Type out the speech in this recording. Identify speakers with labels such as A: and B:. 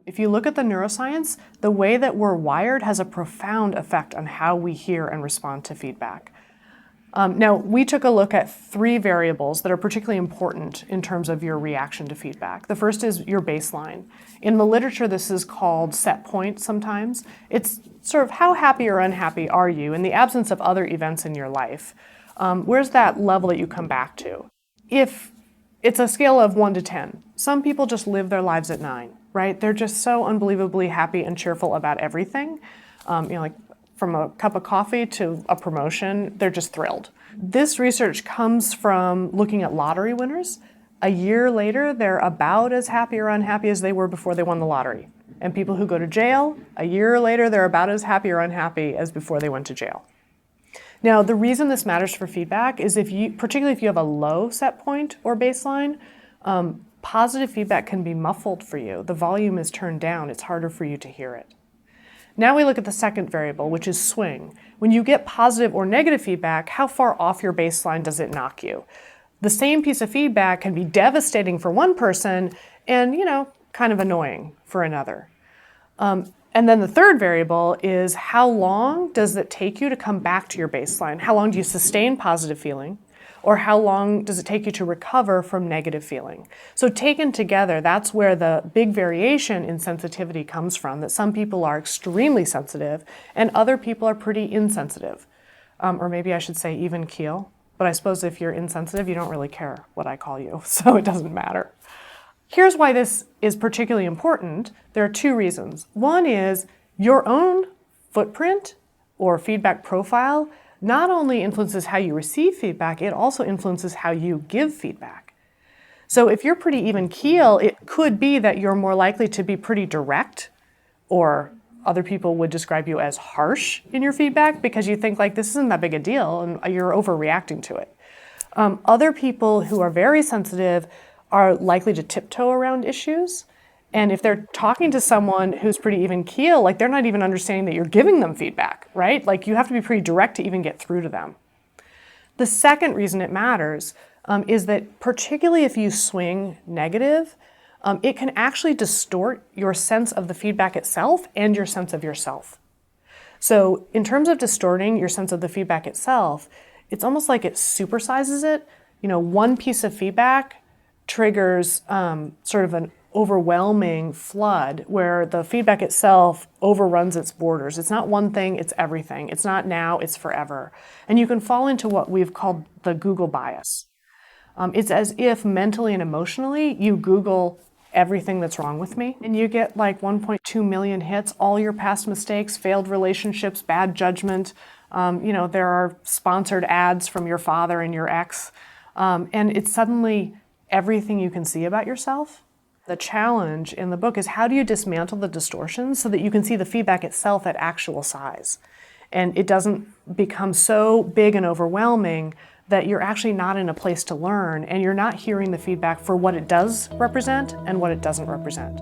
A: If you look at the neuroscience, the way that we're wired has a profound effect on how we hear and respond to feedback. Now, we took a look at 3 variables that are particularly important in terms of your reaction to feedback. The first is your baseline. In the literature, this is called set point sometimes. It's sort of how happy or unhappy are you in the absence of other events in your life. Where's that level that you come back to? If it's a scale of 1 to 10, some people just live their lives at 9, right? They're just so unbelievably happy and cheerful about everything. Like from a cup of coffee to a promotion, they're just thrilled. This research comes from looking at lottery winners. A year later, they're about as happy or unhappy as they were before they won the lottery. And people who go to jail, a year later, they're about as happy or unhappy as before they went to jail. Now, the reason this matters for feedback is particularly if you have a low set point or baseline, positive feedback can be muffled for you. The volume is turned down. It's harder for you to hear it. Now we look at the second variable, which is swing. When you get positive or negative feedback, how far off your baseline does it knock you? The same piece of feedback can be devastating for one person and, kind of annoying for another. And then the third variable is how long does it take you to come back to your baseline? How long do you sustain positive feeling? Or how long does it take you to recover from negative feeling? So taken together, that's where the big variation in sensitivity comes from, that some people are extremely sensitive and other people are pretty insensitive. Or maybe I should say even keel. But I suppose if you're insensitive, you don't really care what I call you, so it doesn't matter. Here's why this is particularly important. There are 2 reasons. One is your own footprint or feedback profile not only influences how you receive feedback, it also influences how you give feedback. So if you're pretty even keel, it could be that you're more likely to be pretty direct, or other people would describe you as harsh in your feedback because you think like this isn't that big a deal and you're overreacting to it. Other people who are very sensitive are likely to tiptoe around issues. And if they're talking to someone who's pretty even keel, like they're not even understanding that you're giving them feedback, right? Like you have to be pretty direct to even get through to them. The second reason it matters is that particularly if you swing negative, it can actually distort your sense of the feedback itself and your sense of yourself. So in terms of distorting your sense of the feedback itself, it's almost like it supersizes it. One piece of feedback triggers sort of an overwhelming flood where the feedback itself overruns its borders. It's not one thing, it's everything. It's not now, it's forever. And you can fall into what we've called the Google bias. It's as if mentally and emotionally you Google everything that's wrong with me, and you get like 1.2 million hits, all your past mistakes, failed relationships, bad judgment. There are sponsored ads from your father and your ex, and it's suddenly everything you can see about yourself. The challenge in the book is how do you dismantle the distortions so that you can see the feedback itself at actual size? And it doesn't become so big and overwhelming that you're actually not in a place to learn and you're not hearing the feedback for what it does represent and what it doesn't represent.